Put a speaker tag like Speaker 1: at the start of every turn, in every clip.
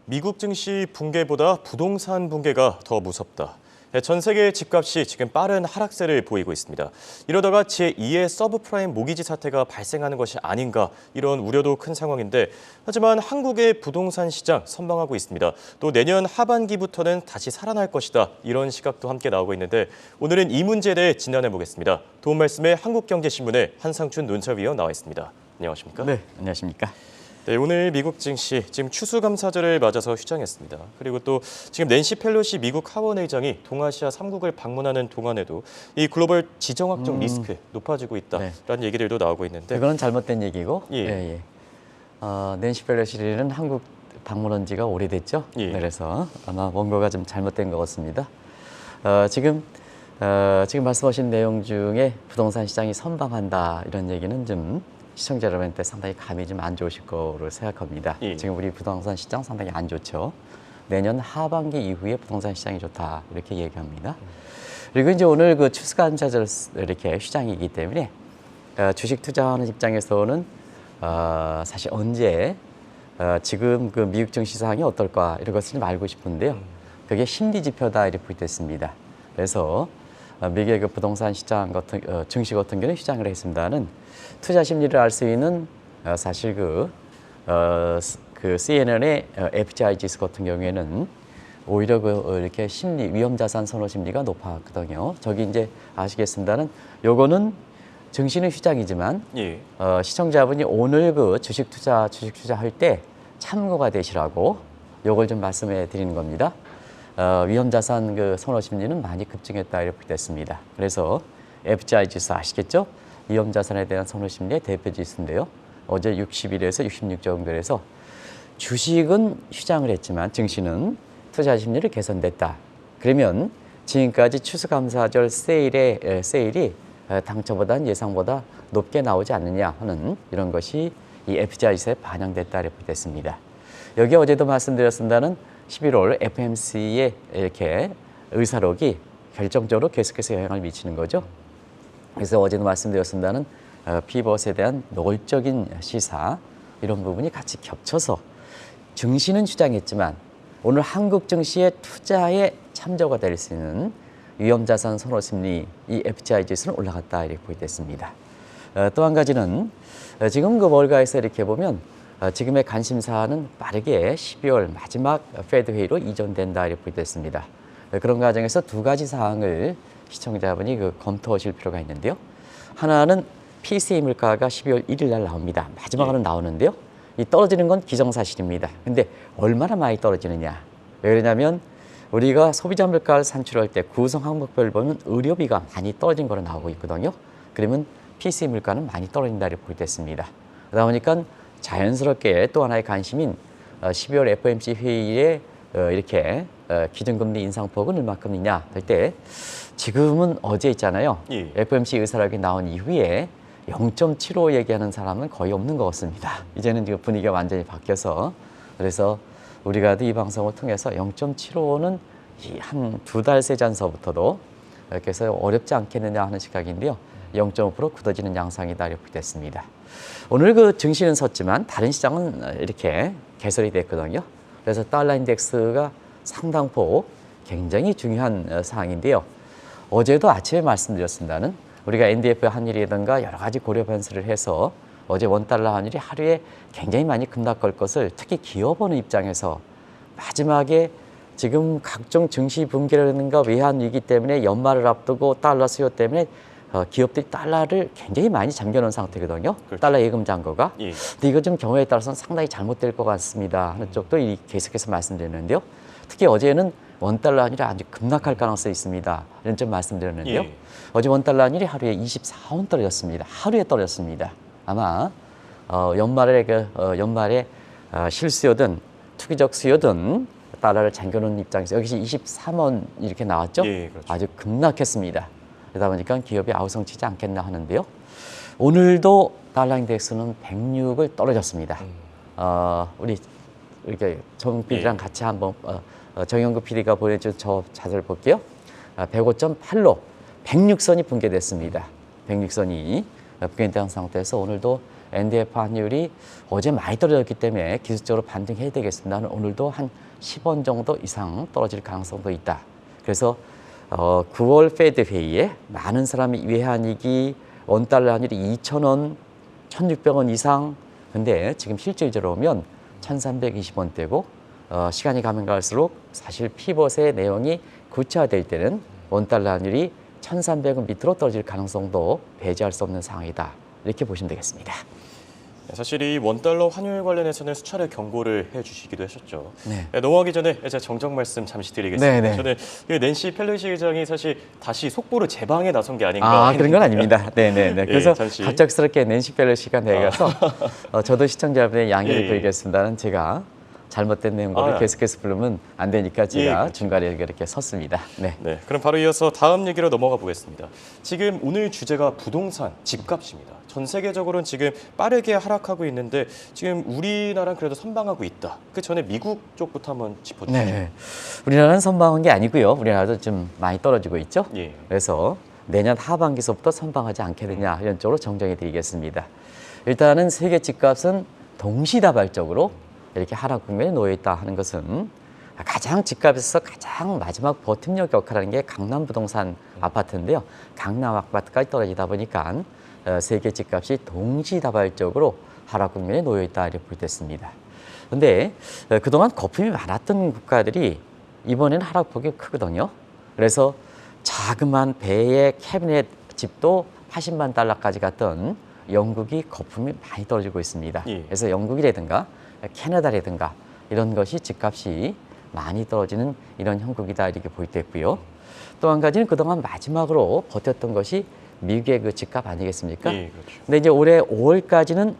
Speaker 1: 미국 증시 붕괴보다 부동산 붕괴가 더 무섭다. 전 세계 집값이 지금 빠른 하락세를 보이고 있습니다. 이러다가 제2의 서브프라임 모기지 사태가 발생하는 것이 아닌가 이런 우려도 큰 상황인데 하지만 한국의 부동산 시장 선방하고 있습니다. 또 내년 하반기부터는 다시 살아날 것이다 이런 시각도 함께 나오고 있는데 오늘은 이 문제에 대해 진단해 보겠습니다. 도움 말씀에 한국경제신문의 한상춘 논설위원 나와 있습니다. 안녕하십니까?
Speaker 2: 네, 안녕하십니까?
Speaker 1: 네, 오늘 미국 증시 지금 추수감사절을 맞아서 휴장했습니다. 그리고 또 지금 낸시 펠로시 미국 하원 의장이 동아시아 3국을 방문하는 동안에도 이 글로벌 지정학적 리스크 높아지고 있다라는 얘기들도 나오고 있는데
Speaker 2: 그거는 잘못된 얘기고
Speaker 1: 예.
Speaker 2: 낸시 펠로시는 한국 방문한 지가 오래됐죠.
Speaker 1: 예.
Speaker 2: 그래서 아마 원고가 좀 잘못된 것 같습니다. 지금 말씀하신 내용 중에 부동산 시장이 선방한다 이런 얘기는 좀 시청자 여러분한테 상당히 감이 좀 안 좋으실 거로 생각합니다.
Speaker 1: 예.
Speaker 2: 지금 우리 부동산 시장 상당히 안 좋죠. 내년 하반기 이후에 부동산 시장이 좋다 이렇게 얘기합니다. 그리고 이제 오늘 그 추수감사절 이렇게 휴장이기 때문에 주식 투자하는 입장에서는 사실 언제 지금 그 미국 증시 상황이 어떨까 이런 것을 좀 알고 싶은데요. 그게 심리 지표다 이렇게 보겠습니다. 그래서 미국의 그 부동산 시장 같은 증시 같은 경우는 휴장을 했습니다는 투자 심리를 알 수 있는 사실 그 CNN의 FGI 지수 같은 경우에는 오히려 이렇게 심리 위험 자산 선호 심리가 높았거든요. 저기 이제 아시겠습니다는 요거는 증시는 휴장이지만
Speaker 1: 예.
Speaker 2: 시청자분이 오늘 그 주식 투자할 때 참고가 되시라고 요걸 좀 말씀해 드리는 겁니다. 위험 자산 그 선호 심리는 많이 급증했다 이렇게 됐습니다. 그래서 FGI 지수 아시겠죠? 위험 자산에 대한 선호 심리의 대표 지수인데요. 어제 61에서 66 정도에서 주식은 휴장을 했지만 증시는 투자 심리를 개선됐다. 그러면 지금까지 추수감사절 세일이 당초보다는 예상보다 높게 나오지 않느냐 하는 이런 것이 이 FGI 지수에 반영됐다 이렇게 됐습니다. 여기 어제도 말씀드렸습니다는 11월 FOMC의 이렇게 의사록이 결정적으로 계속해서 영향을 미치는 거죠. 그래서 어제도 말씀드렸습니다는 피벗에 대한 노골적인 시사 이런 부분이 같이 겹쳐서 증시는 휴장했지만 오늘 한국 증시의 투자에 참조가 될 수 있는 위험자산 선호 심리 이 FGI 지수는 올라갔다 이렇게 보겠습니다. 또 한 가지는 지금 그 월가에서 이렇게 보면 지금의 관심사는 빠르게 12월 마지막 페드 회의로 이전된다 이렇게 보겠습니다. 그런 과정에서 두 가지 사항을 시청자분이 검토하실 필요가 있는데요. 하나는 PCE 물가가 12월 1일 날 나옵니다. 마지막으로 나오는데요. 이 떨어지는 건 기정사실입니다. 근데 얼마나 많이 떨어지느냐. 왜 그러냐면 우리가 소비자 물가를 산출할 때 구성 항목별 보면 의료비가 많이 떨어진 거로 나오고 있거든요. 그러면 PCE 물가는 많이 떨어진다 이렇게 보겠습니다. 그러다 보니까 자연스럽게 또 하나의 관심인 12월 FOMC 회의에 이렇게 기준금리 인상폭은 얼마큼이냐 할 때 지금은 어제 있잖아요.
Speaker 1: 예.
Speaker 2: FOMC 의사록이 나온 이후에 0.75 얘기하는 사람은 거의 없는 것 같습니다. 이제는 지금 분위기가 완전히 바뀌어서 그래서 우리가 이 방송을 통해서 0.75는 한 두 달 세 전서부터도 이렇게 해서 어렵지 않겠느냐 하는 시각인데요. 0.5% 굳어지는 양상이다 이렇게 됐습니다. 오늘 그 증시는 섰지만 다른 시장은 이렇게 개설이 됐거든요. 그래서 달러 인덱스가 상당폭 굉장히 중요한 사항인데요. 어제도 아침에 말씀드렸습니다는 우리가 NDF 환율이라든가 여러 가지 고려 변수를 해서 어제 원달러 환율이 하루에 굉장히 많이 급락할 것을 특히 기업원의 입장에서 마지막에 지금 각종 증시 붕괴라든가 외환 위기 때문에 연말을 앞두고 달러 수요 때문에 기업들이 달러를 굉장히 많이 잠겨놓은 상태거든요.
Speaker 1: 그렇죠.
Speaker 2: 달러 예금 잔고가.
Speaker 1: 예.
Speaker 2: 근데 이거 좀 경우에 따라서는 상당히 잘못될 것 같습니다 하는 쪽도 계속해서 말씀드렸는데요. 특히 어제는 원달러 환율이 아주 급락할 가능성이 있습니다. 이런 점 말씀드렸는데요.
Speaker 1: 예.
Speaker 2: 어제 원달러 환율이 하루에 24원 떨어졌습니다. 하루에 떨어졌습니다. 아마 연말에 실수요든 투기적 수요든 달러를 잠겨놓은 입장에서 여기서 23원 이렇게 나왔죠.
Speaker 1: 예, 그렇죠.
Speaker 2: 아주 급락했습니다. 그러다 보니까 기업이 아우성치지 않겠나 하는데요. 오늘도 달러 인덱스는 106을 떨어졌습니다. 우리 이렇게 정 PD랑 같이 한번 정영구 PD가 보내준 저 자료를 볼게요. 105.8로 106선이 붕괴됐습니다. 106선이 붕괴된 상태에서 오늘도 NDF 환율이 어제 많이 떨어졌기 때문에 기술적으로 반등해야 되겠습니다. 오늘도 한 10원 정도 이상 떨어질 가능성도 있다. 그래서 9월 페드 회의에 많은 사람이 외환위기, 원달러 환율이 2,000원, 1,600원 이상. 근데 지금 실질적으로 보면 1,320원대고 시간이 가면 갈수록 사실 피벗의 내용이 구체화될 때는 원달러 환율이 1,300원 밑으로 떨어질 가능성도 배제할 수 없는 상황이다. 이렇게 보시면 되겠습니다.
Speaker 1: 사실 이 원달러 환율 관련해서는 수차례 경고를 해주시기도 하셨죠.
Speaker 2: 네.
Speaker 1: 넘어가기 전에 제가 정정 말씀 잠시 드리겠습니다.
Speaker 2: 네.
Speaker 1: 저는 이 낸시 펠로시 의장이 사실 다시 속보로 재방에 나선 게 아닌가.
Speaker 2: 그런 건 아닙니다. 네네네. 그래서
Speaker 1: 잠시.
Speaker 2: 갑작스럽게 낸시 펠로시가 내가서 저도 시청자분의 양해를
Speaker 1: 예.
Speaker 2: 드리겠습니다는 제가 잘못된 내용을 계속해서 부르면 안 되니까 제가
Speaker 1: 그렇죠.
Speaker 2: 중간에 이렇게 섰습니다. 네.
Speaker 1: 네, 그럼 바로 이어서 다음 얘기로 넘어가 보겠습니다. 지금 오늘 주제가 부동산, 집값입니다. 전 세계적으로는 지금 빠르게 하락하고 있는데 지금 우리나라는 그래도 선방하고 있다. 그 전에 미국 쪽부터 한번 짚어주시죠.
Speaker 2: 네. 우리나라는 선방한 게 아니고요. 우리나라도 좀 많이 떨어지고 있죠.
Speaker 1: 예.
Speaker 2: 그래서 내년 하반기서부터 선방하지 않게 되냐 이런 쪽으로 정정해 드리겠습니다. 일단은 세계 집값은 동시다발적으로 이렇게 하락 국면에 놓여 있다 하는 것은 가장 집값에서 가장 마지막 버팀목 역할하는 게 강남 부동산 아파트인데요. 강남 아파트까지 떨어지다 보니까 세계 집값이 동시다발적으로 하락 국면에 놓여 있다 이렇게 볼 때 있습니다. 그런데 그동안 거품이 많았던 국가들이 이번에는 하락폭이 크거든요. 그래서 자그마한 배의 캐비넷 집도 80만 달러까지 갔던 영국이 거품이 많이 떨어지고 있습니다.
Speaker 1: 예.
Speaker 2: 그래서 영국이라든가 캐나다라든가 이런 것이 집값이 많이 떨어지는 이런 형국이다 이렇게 볼 때 있고요. 또 한 가지는 그동안 마지막으로 버텼던 것이 미국의 그 집값 아니겠습니까?
Speaker 1: 예, 그렇죠.
Speaker 2: 근데 이제 올해 5월까지는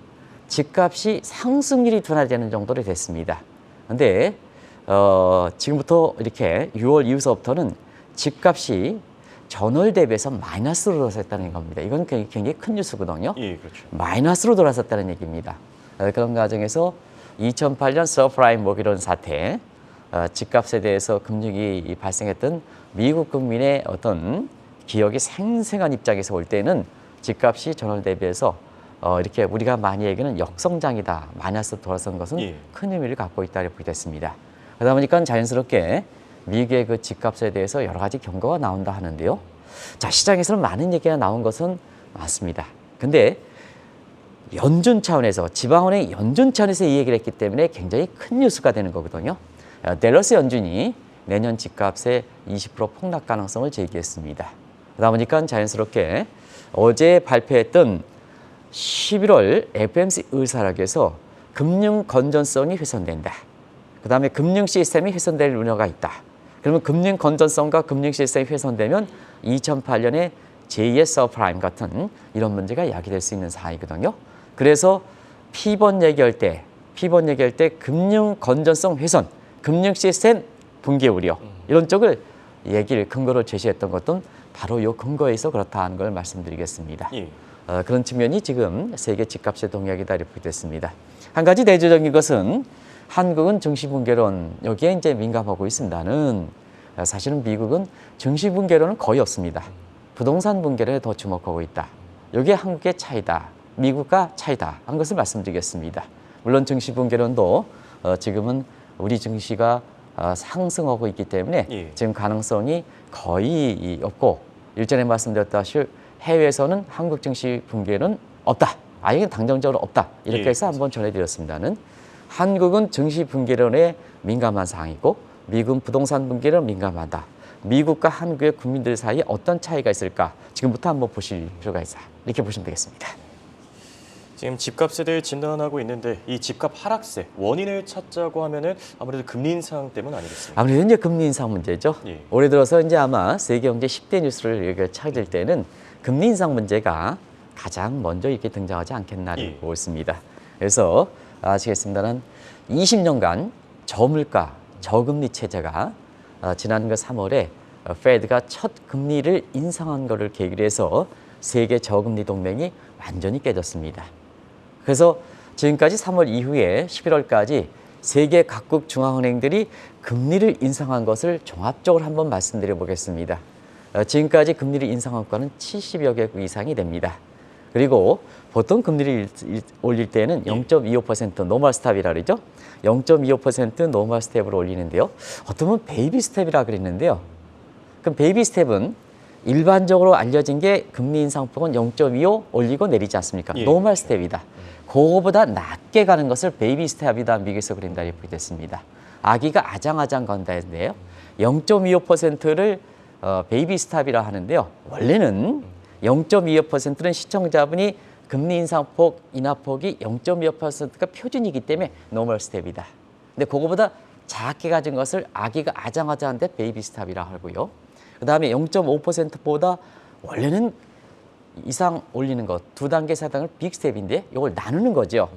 Speaker 2: 집값이 상승률이 둔화되는 정도로 됐습니다. 근데 지금부터 이렇게 6월 이후서부터는 집값이 전월 대비해서 마이너스로 돌아섰다는 겁니다. 이건 굉장히 큰 뉴스거든요.
Speaker 1: 예, 그렇죠.
Speaker 2: 마이너스로 돌아섰다는 얘기입니다. 그런 과정에서 2008년 서프라임 모기론 사태, 집값에 대해서 금융이 발생했던 미국 국민의 어떤 기억이 생생한 입장에서 볼 때는 집값이 전월 대비해서 이렇게 우리가 많이 얘기하는 역성장이다, 마이너스 돌아선 것은
Speaker 1: 예.
Speaker 2: 큰 의미를 갖고 있다 이렇게 보겠습니다. 그러다 보니까 자연스럽게 미국의 그 집값에 대해서 여러 가지 경고가 나온다 하는데요. 자, 시장에서는 많은 얘기가 나온 것은 맞습니다. 근데 연준 차원에서, 지방은행 연준 차원에서 이 얘기를 했기 때문에 굉장히 큰 뉴스가 되는 거거든요. 댈러스 연준이 내년 집값의 20% 폭락 가능성을 제기했습니다. 그러다 보니까 자연스럽게 어제 발표했던 11월 FOMC 의사락에서 금융 건전성이 훼손된다. 그 다음에 금융 시스템이 훼손될 우려가 있다. 그러면 금융 건전성과 금융 시스템이 훼손되면 2008년에 제2의 서프라임 같은 이런 문제가 야기될 수 있는 사항이거든요. 그래서 피벗 얘기할 때 금융 건전성 훼손, 금융 시스템 붕괴 우려 이런 쪽을 얘기를 근거로 제시했던 것도 바로 이 근거에서 그렇다는 걸 말씀드리겠습니다.
Speaker 1: 예.
Speaker 2: 그런 측면이 지금 세계 집값의 동향이다 이렇게 됐습니다. 한 가지 대조적인 것은 한국은 증시 붕괴론 여기에 이제 민감하고 있습니다는 사실은 미국은 증시 붕괴론은 거의 없습니다. 부동산 붕괴론에 더 주목하고 있다. 이게 한국의 차이다. 미국과 차이다. 한 것을 말씀드리겠습니다. 물론 증시 붕괴론도 지금은 우리 증시가 상승하고 있기 때문에
Speaker 1: 예.
Speaker 2: 지금 가능성이 거의 없고 일전에 말씀드렸다시피 해외에서는 한국 증시 붕괴는 없다. 아예 당정적으로 없다. 이렇게
Speaker 1: 예,
Speaker 2: 해서 한번 전해드렸습니다는 한국은 증시 붕괴론에 민감한 사항이고 미국은 부동산 붕괴론 민감하다. 미국과 한국의 국민들 사이에 어떤 차이가 있을까? 지금부터 한번 보실 필요가 있다. 이렇게 보시면 되겠습니다.
Speaker 1: 지금 집값에 대해 진단하고 있는데 이 집값 하락세 원인을 찾자고 하면은 아무래도 금리 인상 때문 아니겠습니까?
Speaker 2: 아무래도 이제 금리 인상 문제죠.
Speaker 1: 예.
Speaker 2: 올해 들어서 이제 아마 세계 경제 10대 뉴스를 찾을 때는 금리 인상 문제가 가장 먼저 이렇게 등장하지 않겠나
Speaker 1: 예.
Speaker 2: 보고 있습니다. 그래서 아시겠습니다는 20년간 저물가, 저금리 체제가 지난 3월에 페드가 첫 금리를 인상한 것을 계기로 해서 세계 저금리 동맹이 완전히 깨졌습니다. 그래서 지금까지 3월 이후에 11월까지 세계 각국 중앙은행들이 금리를 인상한 것을 종합적으로 한번 말씀드려 보겠습니다. 지금까지 금리를 인상한 국가는 70여 개국 이상이 됩니다. 그리고 보통 금리를 올릴 때는 0.25% 노멀 스텝이라 그러죠. 0.25% 노멀 스텝으로 올리는데요. 어떤 분은 베이비 스텝이라 그랬는데요. 그럼 베이비 스텝은 일반적으로 알려진 게 금리 인상폭은 0.25 올리고 내리지 않습니까?
Speaker 1: 예.
Speaker 2: 노멀 스텝이다. 그거보다 낮게 가는 것을 베이비 스텝이다. 미국에서 그린다 이렇게 됐습니다. 아기가 아장아장 건다는데요. 0.25%를 베이비 스텝이라 하는데요. 원래는 0.25%는 시청자분이 금리 인상폭, 인하폭이 0.25%가 표준이기 때문에 노멀 스텝이다. 근데 그거보다 작게 가진 것을 아기가 아장아장한데 베이비 스텝이라 하고요. 그 다음에 0.5%보다 원래는 이상 올리는 것, 두 단계, 세 단계를 빅 스텝인데 이걸 나누는 거죠.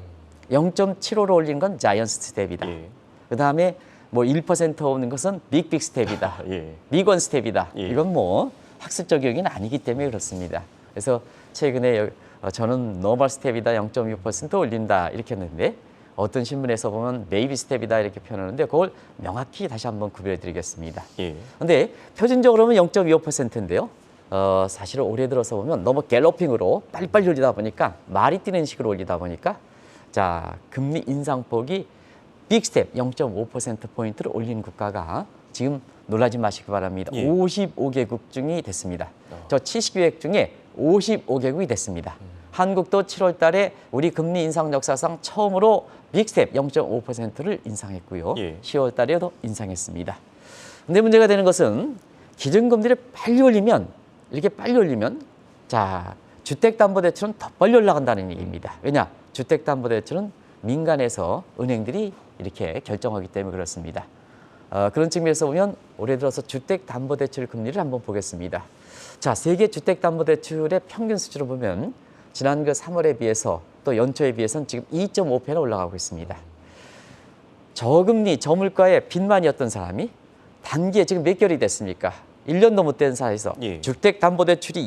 Speaker 2: 0.75로 올리는 건 자이언트 스텝이다.
Speaker 1: 예.
Speaker 2: 그 다음에 뭐 1% 오는 것은 빅 스텝이다.
Speaker 1: 예.
Speaker 2: 빅원 스텝이다.
Speaker 1: 예.
Speaker 2: 이건 뭐 학술적 용어는 아니기 때문에 그렇습니다. 그래서 최근에 저는 노멀 스텝이다 0.6% 올린다 이렇게 했는데 어떤 신문에서 보면 베이비 스텝이다 이렇게 표현하는데 그걸 명확히 다시 한번 구별해 드리겠습니다.
Speaker 1: 예.
Speaker 2: 근데 표준적으로는 0.25%인데요. 사실은 올해 들어서 보면 너무 갤로핑으로 빨리빨리 올리다 보니까 말이 뛰는 식으로 올리다 보니까 자 금리 인상폭이 빅 스텝 0.5%포인트를 올리는 국가가 지금 놀라지 마시기 바랍니다.
Speaker 1: 예.
Speaker 2: 55개국 중이 됐습니다. 저 70개국 중에 55개국이 됐습니다. 한국도 7월 달에 우리 금리 인상 역사상 처음으로 빅 스텝 0.5%를 인상했고요.
Speaker 1: 예.
Speaker 2: 10월 달에도 인상했습니다. 근데 문제가 되는 것은 기준금리를 빨리 올리면 이렇게 빨리 올리면 자 주택담보대출은 더 빨리 올라간다는 얘기입니다. 왜냐? 주택담보대출은 민간에서 은행들이 이렇게 결정하기 때문에 그렇습니다. 그런 측면에서 보면 올해 들어서 주택담보대출 금리를 한번 보겠습니다. 자, 세계 주택담보대출의 평균 수치로 보면 지난 그 3월에 비해서 또 연초에 비해서는 지금 2.5배나 올라가고 있습니다. 저금리, 저물가에 빚만이었던 사람이 단기에 지금 몇 개월이 됐습니까? 1년도 못 된 사이에서
Speaker 1: 예.
Speaker 2: 주택담보대출이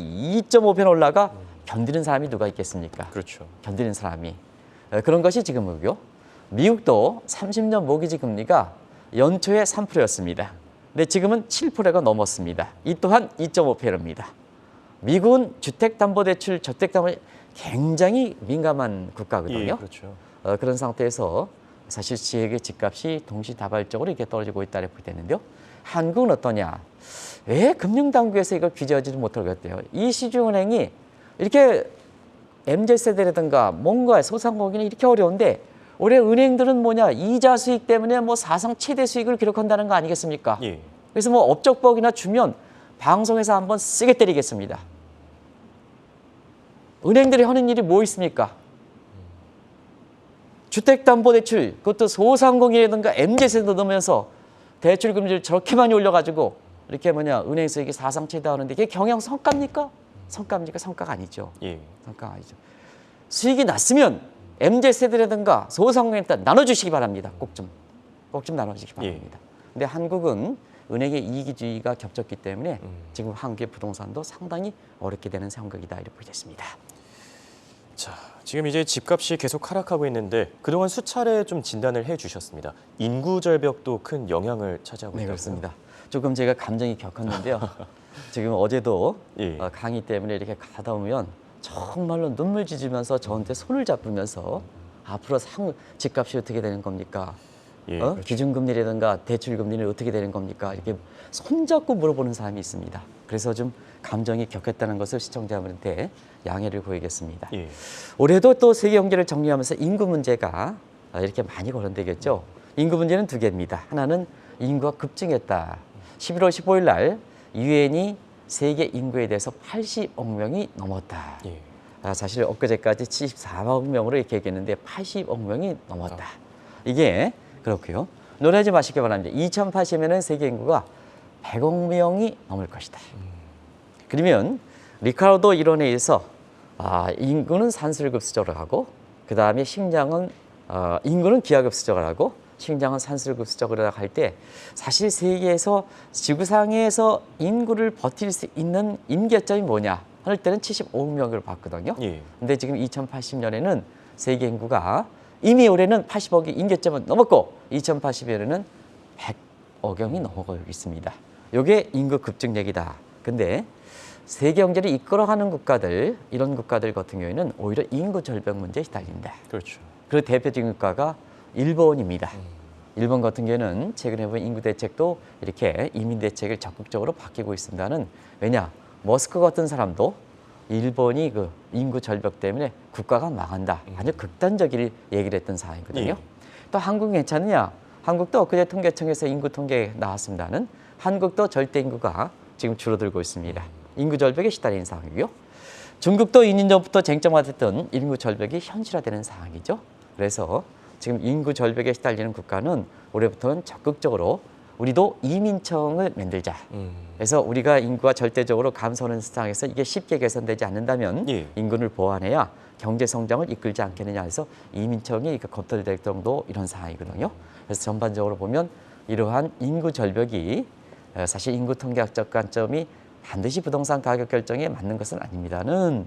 Speaker 2: 2.5배나 올라가 견디는 사람이 누가 있겠습니까?
Speaker 1: 그렇죠.
Speaker 2: 견디는 사람이. 그런 것이 지금이고요. 미국도 30년 모기지 금리가 연초에 3%였습니다. 근데 지금은 7%가 넘었습니다. 이 또한 2.5%입니다. 미국은 주택담보대출, 저택담보대출 굉장히 민감한 국가거든요.
Speaker 1: 예, 그렇죠.
Speaker 2: 그런 상태에서 사실 지역의 집값이 동시다발적으로 이렇게 떨어지고 있다 이렇게 되는데요. 한국은 어떠냐? 왜 금융당국에서 이걸 규제하지 못하겠대요? 이 시중은행이 이렇게 MZ세대라든가 뭔가 소상공인이 이렇게 어려운데 올해 은행들은 뭐냐? 이자 수익 때문에 뭐 사상 최대 수익을 기록한다는 거 아니겠습니까?
Speaker 1: 예.
Speaker 2: 그래서 뭐 업적법이나 주면 방송에서 한번 세게 때리겠습니다. 은행들이 하는 일이 뭐 있습니까? 주택담보대출, 그것도 소상공인이라든가 MZ세대 넣으면서 대출금리를 저렇게 많이 올려가지고 이렇게 뭐냐 은행 수익이 사상 최대 하는데 이게 경영 성과입니까? 성과입니까? 성과가 아니죠.
Speaker 1: 예.
Speaker 2: 성과가 아니죠. 수익이 났으면 MZ세대라든가 소상공인한테 나눠주시기 바랍니다. 꼭 좀 나눠주시기 바랍니다. 근데 한국은 은행의 이기주의가 겹쳤기 때문에 지금 한국의 부동산도 상당히 어렵게 되는 상황이다 이렇게 됐습니다.
Speaker 1: 자, 지금 이제 집값이 계속 하락하고 있는데 그동안 수차례 좀 진단을 해주셨습니다. 인구 절벽도 큰 영향을 차지하고
Speaker 2: 네,
Speaker 1: 있다고요?
Speaker 2: 그렇습니다. 조금 제가 감정이 격했는데요. 지금 어제도
Speaker 1: 예.
Speaker 2: 강의 때문에 이렇게 가다 보면 정말로 눈물 짖으면서 저한테 손을 잡으면서 앞으로 집값이 어떻게 되는 겁니까?
Speaker 1: 예, 그렇죠.
Speaker 2: 기준금리라든가 대출금리는 어떻게 되는 겁니까? 이렇게 손잡고 물어보는 사람이 있습니다. 그래서 좀 감정이 격했다는 것을 시청자분한테 양해를 구하겠습니다.
Speaker 1: 예.
Speaker 2: 올해도 또 세계 경제를 정리하면서 인구 문제가 이렇게 많이 거론되겠죠. 인구 문제는 두 개입니다. 하나는 인구가 급증했다. 11월 15일 날 유엔이 세계 인구에 대해서 80억 명이 넘었다.
Speaker 1: 예.
Speaker 2: 사실 엊그제까지 74억 명으로 이렇게 얘기했는데 80억 명이 넘었다. 이게 그렇고요. 놀라지 마시기 바랍니다. 2080년에는 세계 인구가 100억 명이 넘을 것이다. 그러면 리카르도 이론에 의해서 인구는 산술급수적으로 하고 그 다음에 식량은 인구는 기하급수적으로 하고 식량은 산술급수적으로 할 때 사실 세계에서 지구상에서 인구를 버틸 수 있는 임계점이 뭐냐 할 때는 75억 명을 봤거든요.
Speaker 1: 예.
Speaker 2: 근데 지금 2080년에는 세계 인구가 이미 올해는 80억이 임계점은 넘었고 2080년에는 100억 명이 넘어가고 있습니다. 이게 인구 급증 얘기다. 근데 세계 경제를 이끌어가는 국가들, 이런 국가들 같은 경우에는 오히려 인구 절벽 문제에 시달린다.
Speaker 1: 그렇죠.
Speaker 2: 그 대표적인 국가가 일본입니다. 일본 같은 경우는 최근에 보면 인구 대책도 이렇게 이민 대책을 적극적으로 바뀌고 있습니다는 왜냐? 머스크 같은 사람도 일본이 그 인구 절벽 때문에 국가가 망한다. 아주 극단적인 얘기를 했던 사항이거든요.
Speaker 1: 예.
Speaker 2: 또 한국 괜찮느냐? 한국도 엊그제 통계청에서 인구 통계 나왔습니다는 한국도 절대 인구가 지금 줄어들고 있습니다. 인구 절벽에 시달리는 상황이고요. 중국도 2년 전부터 쟁점화됐던 인구 절벽이 현실화되는 상황이죠. 그래서 지금 인구 절벽에 시달리는 국가는 올해부터는 적극적으로 우리도 이민청을 만들자. 그래서 우리가 인구가 절대적으로 감소하는 상황에서 이게 쉽게 개선되지 않는다면
Speaker 1: 예.
Speaker 2: 인구를 보완해야 경제 성장을 이끌지 않겠느냐 해서 이민청이 검토될 정도 이런 상황이거든요. 그래서 전반적으로 보면 이러한 인구 절벽이 사실 인구 통계학적 관점이 반드시 부동산 가격 결정에 맞는 것은 아닙니다는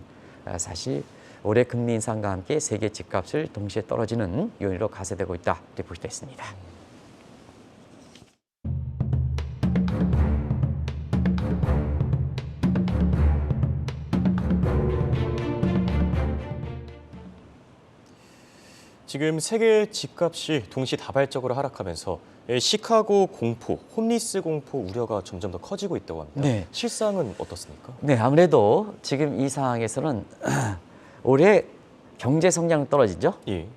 Speaker 2: 사실 올해 금리 인상과 함께 세계 집값을 동시에 떨어지는 요인으로 가세되고 있다 이렇게 볼 수 있습니다.
Speaker 1: 지금 세계 집값이 동시다발적으로 하락하면서 시카고 공포, 홈리스 공포 우려가 점점 더 커지고 있다고 합니다.
Speaker 2: 네.
Speaker 1: 실상은 어떻습니까?
Speaker 2: 네, 아무래도 지금 이 상황에서는 올해 경제 성장은 떨어지죠.
Speaker 1: 예,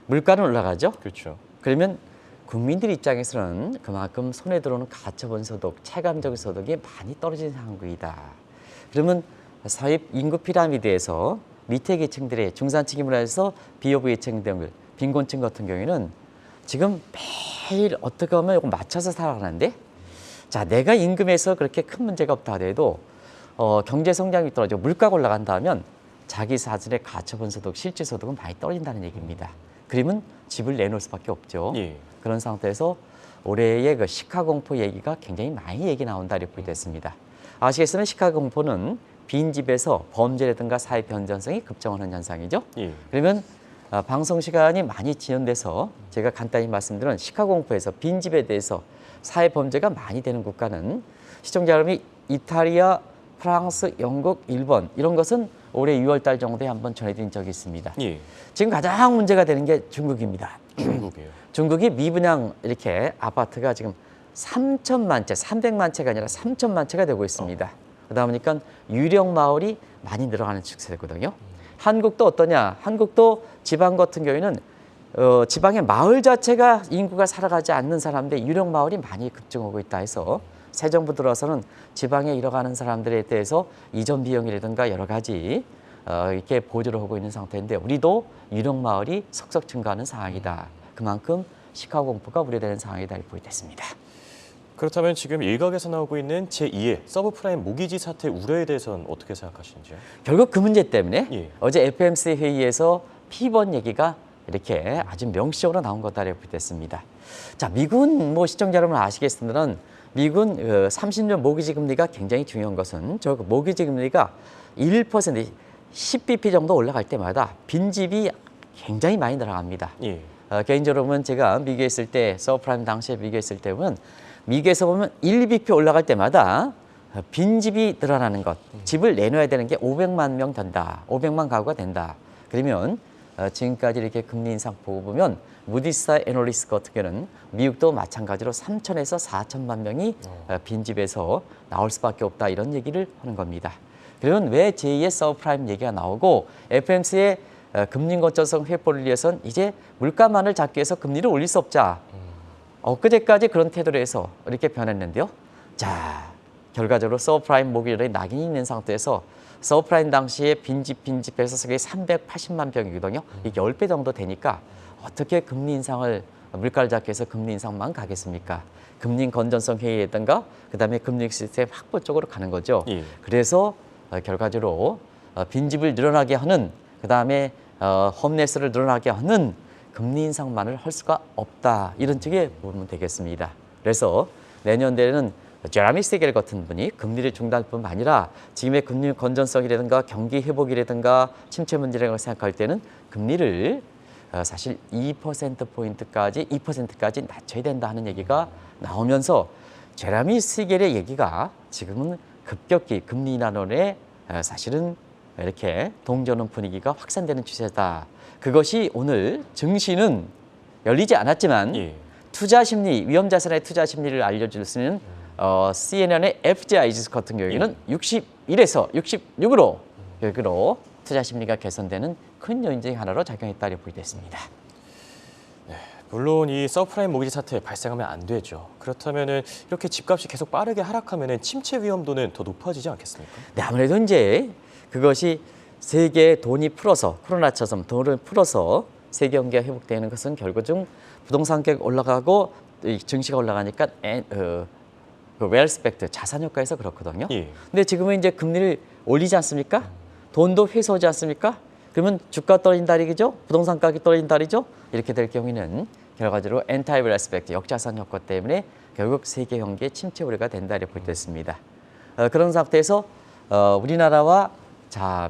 Speaker 2: 물가는 올라가죠.
Speaker 1: 그렇죠.
Speaker 2: 그러면 국민들 입장에서는 그만큼 손에 들어오는 가처분 소득, 체감적인 소득이 많이 떨어진 상황이다. 그러면 사회 인구 피라미드에서 밑에 계층들의 중산층이므로 해서 비여부 계층들, 빈곤층 같은 경우에는 지금 매일 어떻게 하면 이거 맞춰서 살아가는데 자, 내가 임금에서 그렇게 큰 문제가 없다 하더라도 경제 성장이 떨어지고 물가가 올라간다면 자기 자신의 가처분 소득, 실질 소득은 많이 떨어진다는 얘기입니다. 그러면 집을 내놓을 수밖에 없죠.
Speaker 1: 예.
Speaker 2: 그런 상태에서 올해의 그 시카고 공포 얘기가 굉장히 많이 얘기 나온다 이렇게 됐습니다. 아시겠지만 시카고 공포는 빈집에서 범죄라든가 사회 변전성이 급증하는 현상이죠.
Speaker 1: 예.
Speaker 2: 그러면 방송 시간이 많이 지연돼서 제가 간단히 말씀드린 시카고 공포에서 빈집에 대해서 사회 범죄가 많이 되는 국가는 시청자 여러분이 이탈리아, 프랑스, 영국, 일본 이런 것은 올해 6월 달 정도에 한번 전해드린 적이 있습니다.
Speaker 1: 예.
Speaker 2: 지금 가장 문제가 되는 게 중국입니다.
Speaker 1: 중국이에요.
Speaker 2: 중국이 미분양 이렇게 아파트가 지금 3천만 채, 300만 채가 아니라 3천만 채가 되고 있습니다. 그러다 보니까 유령 마을이 많이 늘어가는 추세거든요. 한국도 어떠냐? 한국도 지방 같은 경우에는 지방의 마을 자체가 인구가 살아가지 않는 사람인데 유령 마을이 많이 급증하고 있다 해서 새 정부 들어서는 지방에 일어가는 사람들에 대해서 이전 비용이라든가 여러 가지 이렇게 보조를 하고 있는 상태인데 우리도 유령 마을이 속속 증가하는 상황이다. 그만큼 시카고 공포가 우려되는 상황이다 이렇게 보겠습니다.
Speaker 1: 그렇다면 지금 일각에서 나오고 있는 제2의 서브프라임 모기지 사태 우려에 대해서는 어떻게 생각하시는지요?
Speaker 2: 결국 그 문제 때문에
Speaker 1: 예.
Speaker 2: 어제 FMC 회의에서 피번 얘기가 이렇게 아주 명시적으로 나온 거다 이렇게 됐습니다. 자, 미군 뭐 시청자 여러분 아시겠습니다만 미군 30년 모기지 금리가 굉장히 중요한 것은 저 모기지 금리가 1% 10bp 정도 올라갈 때마다 빈집이 굉장히 많이 늘어갑니다.
Speaker 1: 예.
Speaker 2: 개인적으로 보면 제가 미국에 있을 때 서브프라임 당시에 미국에 있을 때 보면 미국에서 보면 1bp 올라갈 때마다 빈집이 늘어나는 것, 집을 내놔야 되는 게 500만 명 된다, 500만 가구가 된다. 그러면 지금까지 이렇게 금리 인상 보고 보면 무디스 애널리스트 같은 경우는 미국도 마찬가지로 3천에서 4천만 명이 빈집에서 나올 수밖에 없다 이런 얘기를 하는 겁니다. 그러면 왜 제2의 서브프라임 얘기가 나오고 FMC의 금리 건전성 회복을 위해서는 이제 물가만을 잡기 위해서 금리를 올릴 수 없자. 엊그제까지 그런 태도로 해서 이렇게 변했는데요. 자, 결과적으로 서브프라임 모기지에 낙인이 있는 상태에서 서브프라임 당시에 빈집에서 그게 380만 평이거든요. 이게 10배 정도 되니까 어떻게 금리 인상을 물가를 잡기 위해서 금리 인상만 가겠습니까? 금리 건전성 회의라든가 그다음에 금리 시스템 확보 쪽으로 가는 거죠.
Speaker 1: 예.
Speaker 2: 그래서 결과적으로 빈집을 늘어나게 하는 그다음에 홈레스를 늘어나게 하는 금리 인상만을 할 수가 없다. 이런 쪽에 보면 되겠습니다. 그래서 내년도에는 제라미 세겔 같은 분이 금리를 중단할 뿐만 아니라 지금의 금리 건전성이라든가 경기 회복이라든가 침체 문제라고 생각할 때는 금리를 사실 2%포인트까지 낮춰야 된다 하는 얘기가 나오면서 제라미 세겔의 얘기가 지금은 급격히 금리 인하론에 사실은 이렇게 동전은 분위기가 확산되는 추세다. 그것이 오늘 증시는 열리지 않았지만
Speaker 1: 예.
Speaker 2: 투자 심리, 위험 자산의 투자 심리를 알려줄 수 있는 CNN의 FGI 지수 같은 경우에는 61에서 66으로 여기로 투자 심리가 개선되는 큰 요인 중 하나로 작용했다 이렇게 보겠습니다.
Speaker 1: 물론 이 서브프라임 모기지 사태 발생하면 안 되죠. 그렇다면은 이렇게 집값이 계속 빠르게 하락하면은 침체 위험도는 더 높아지지 않겠습니까?
Speaker 2: 네, 아무래도 이제 그것이 세계 돈이 풀어서 코로나처럼 돈을 풀어서 세계 경기가 회복되는 것은 결국은 부동산 가격 올라가고 이 증시가 올라가니까 그 웰스 팩트 자산 효과에서 그렇거든요.
Speaker 1: 예.
Speaker 2: 근데 지금은 이제 금리를 올리지 않습니까? 돈도 회수하지 않습니까? 그러면 주가 떨어진다 이거죠? 부동산 가격이 떨어진다 이죠? 이렇게 될 경우에는 결과적으로 엔타이 웰스 팩트 역자산 효과 때문에 결국 세계 경기의 침체 우려가 된다 이렇게 보겠습니다. 그런 상태에서 우리나라와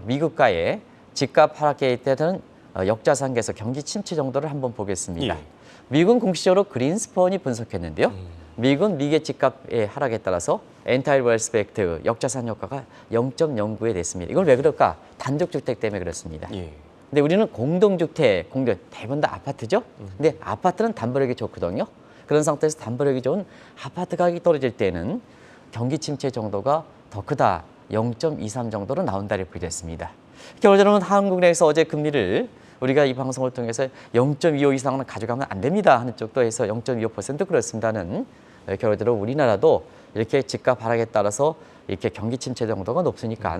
Speaker 2: 미국과의 집값 하락에 따른 역자산계에서 경기 침체 정도를 한번 보겠습니다.
Speaker 1: 예.
Speaker 2: 미국은 공식적으로 그린스펀이 분석했는데요. 미국은 미국의 집값의 하락에 따라서 엔타일 웰스 팩트 역자산 효과가 0.09에 됐습니다. 이건 왜 그럴까? 단독주택 때문에 그렇습니다.
Speaker 1: 예.
Speaker 2: 근데 우리는 공동주택, 대부분 다 아파트죠. 근데 아파트는 담보력이 좋거든요. 그런 상태에서 담보력이 좋은 아파트 가격이 떨어질 때는 경기 침체 정도가 더 크다. 0.23 정도로 나온다 이렇게 됐습니다. 결과적으로 한국은행에서 어제 금리를 우리가 이 방송을 통해서 0.25 이상은 가져가면 안 됩니다 하는 쪽도 해서 0.25% 그렇습니다는 결과적으로 우리나라도 이렇게 집값 하락에 따라서 이렇게 경기 침체 정도가 높으니까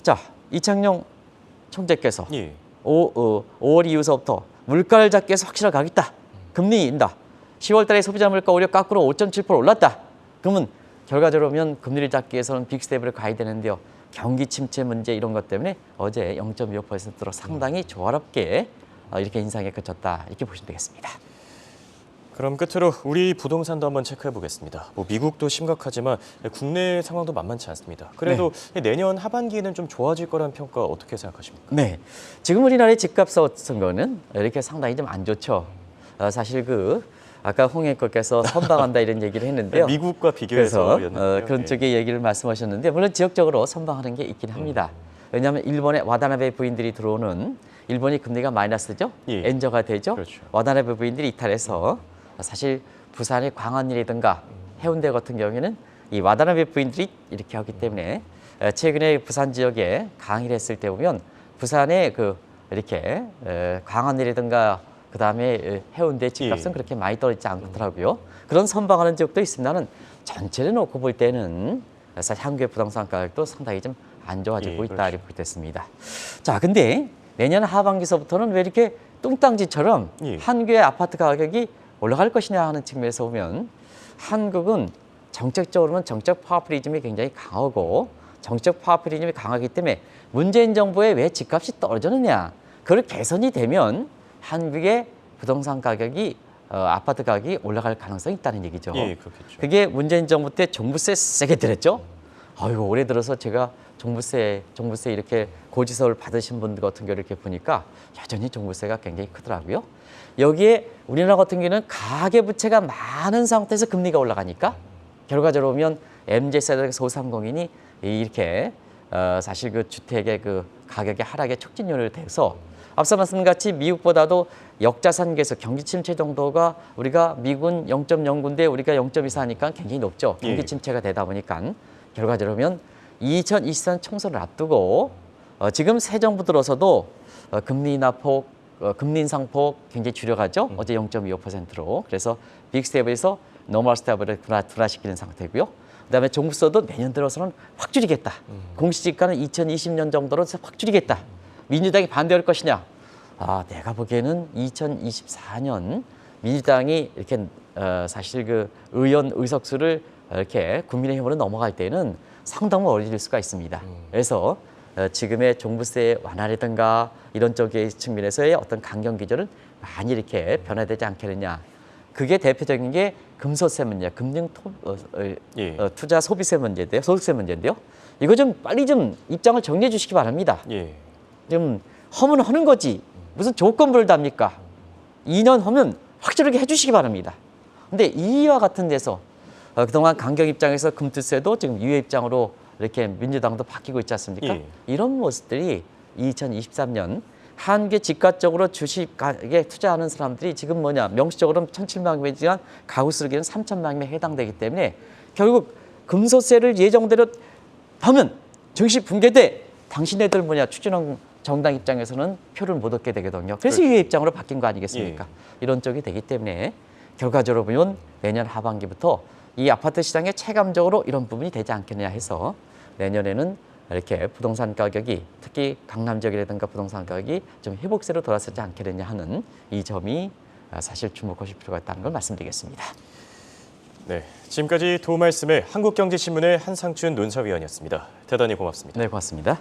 Speaker 2: 자 이창용 총재께서
Speaker 1: 예.
Speaker 2: 5월 이후서부터 물가를 잡기 위해서 확실하게 가겠다. 금리 인다. 10월 달에 소비자 물가 오히려 거꾸로 5.7% 올랐다. 그러면 결과적으로 금리를 잡기 위해서는 빅스텝을 가야 되는데요. 경기 침체 문제 이런 것 때문에 어제 0.25%로 상당히 조화롭게 이렇게 인상에 그쳤다. 이렇게 보시면 되겠습니다.
Speaker 1: 그럼 끝으로 우리 부동산도 한번 체크해 보겠습니다. 미국도 심각하지만 국내 상황도 만만치 않습니다. 그래도 내년 하반기에는 좀 좋아질 거라는 평가 어떻게 생각하십니까?
Speaker 2: 네, 지금 우리나라의 집값 같은 거는 이렇게 상당히 좀 안 좋죠. 사실 아까 홍 앵커께서 선방한다 이런 얘기를 했는데요.
Speaker 1: 미국과 비교해서
Speaker 2: 그래서 그런 쪽의 얘기를 말씀하셨는데 물론 지역적으로 선방하는 게 있긴 합니다. 왜냐하면 일본의 와다나베 부인들이 들어오는 일본이 금리가 마이너스죠.
Speaker 1: 예.
Speaker 2: 엔저가 되죠.
Speaker 1: 그렇죠.
Speaker 2: 와다나베 부인들이 이탈해서 사실 부산의 광안리라든가 해운대 같은 경우에는 이 와다나베 부인들이 이렇게 하기 때문에 최근에 부산 지역에 강의를 했을 때 보면 부산의 이렇게 광안리라든가 그다음에 해운대 집값은
Speaker 1: 예.
Speaker 2: 그렇게 많이 떨어지지 않더라고요. 그런 선방하는 지역도 있습니다는 전체를 놓고 볼 때는 사실 한국의 부동산 가격도 상당히 좀 안 좋아지고 있다
Speaker 1: 그렇죠.
Speaker 2: 이렇게 됐습니다. 자, 근데 내년 하반기서부터는 왜 이렇게 뚱땅지처럼
Speaker 1: 예.
Speaker 2: 한국의 아파트 가격이 올라갈 것이냐 하는 측면에서 보면 한국은 정책적으로는 정책 파워풀리즘이 굉장히 강하고 정책 파워풀리즘이 강하기 때문에 문재인 정부의 왜 집값이 떨어졌느냐 그걸 개선이 되면 한국의 부동산 가격이 아파트 가격이 올라갈 가능성이 있다는 얘기죠.
Speaker 1: 예, 그렇겠죠.
Speaker 2: 그게 문재인 정부 때 종부세 세게 들었죠. 아이고 올해 들어서 제가 종부세 이렇게 고지서를 받으신 분들 같은 경우 이렇게 보니까 여전히 종부세가 굉장히 크더라고요. 여기에 우리나라 같은 경우는 가계 부채가 많은 상태에서 금리가 올라가니까 결과적으로 보면 MZ세대 소상공인이 이렇게 사실 주택의 가격의 하락에 촉진요를 돼서 앞서 말씀같이 미국보다도 역자산계에서 경기 침체 정도가 우리가 미국은 0.09인데 우리가 0.24니까 굉장히 높죠. 경기 침체가 되다 보니까 결과적으로 보면 2024년 총선을 앞두고 지금 새 정부 들어서도 금리 인하폭, 금리 인상폭 굉장히 줄여가죠. 어제 0.25%로. 그래서 빅스텝에서 노멀 스텝을 둔화시키는 상태고요. 그다음에 종부세도 내년 들어서는 확 줄이겠다. 공시지가는 2020년 정도로 확 줄이겠다. 민주당이 반대할 것이냐? 내가 보기에는 2024년 민주당이 이렇게 사실 의원 의석수를 이렇게 국민의힘으로 넘어갈 때는 상당히 어려질 수가 있습니다. 그래서 지금의 종부세 완화라든가 이런 쪽의 측면에서의 어떤 강경 기조는 많이 이렇게 변화되지 않겠느냐. 그게 대표적인 게 금소세 문제, 투자 소비세 문제인데요, 소득세 문제인데요. 이거 좀 빨리 좀 입장을 정리해 주시기 바랍니다.
Speaker 1: 예.
Speaker 2: 좀 허면 하는 거지 무슨 조건부를 답니까? 2년 하면 확실하게 해주시기 바랍니다. 근데 이와 같은 데서 그동안 강경 입장에서 금투세도 지금 유예 입장으로 이렇게 민주당도 바뀌고 있지 않습니까?
Speaker 1: 예.
Speaker 2: 이런 모습들이 2023년 한국의 집값적으로 주식에 투자하는 사람들이 지금 명시적으로는 1,700만 명이지만 가구 수기는 3,000만 명에 해당되기 때문에 결국 금소세를 예정대로 하면 증시 붕괴돼 당신네들 추진한 정당 입장에서는 표를 못 얻게 되거든요. 그래서 이 입장으로 바뀐 거 아니겠습니까? 이런 쪽이 되기 때문에 결과적으로 보면 내년 하반기부터 이 아파트 시장에 체감적으로 이런 부분이 되지 않겠느냐 해서 내년에는 이렇게 부동산 가격이 특히 강남 지역이라든가 부동산 가격이 좀 회복세로 돌아서지 않겠느냐 하는 이 점이 사실 주목하실 필요가 있다는 걸 말씀드리겠습니다.
Speaker 1: 네, 지금까지 도움 말씀에 한국경제신문의 한상춘 논사위원이었습니다. 대단히 고맙습니다.
Speaker 2: 네, 고맙습니다.